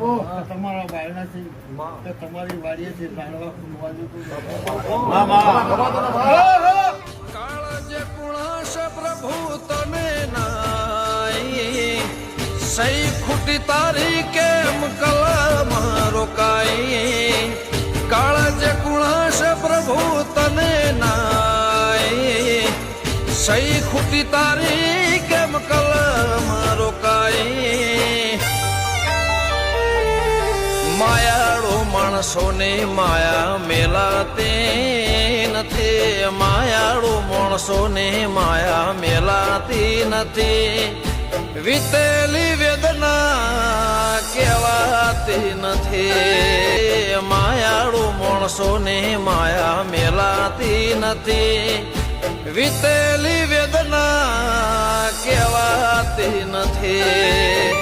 બાપુ તમારા બાયણાથી તો તમારી વાડીએથી લાડવા ખુલવા કાળજ કુણાશ પ્રભુ તને નાઈ સહી ખૂટી તારી કેમ કલમ રોકાઈ કાળજ કુણાશ પ્રભુ તને નાઈ સહી ખૂટી તારી કેમ કલમ રોકાઈ માયાળો માણસોને માયા મેલાતી નથી માયાળો માણસોને માયા મેલાતી નથી વીતેલી વેદના કહેવાતી નથી માયાળો માણસોને માયા મેલાતી નથી વીતેલી વેદના કહેવાતી નથી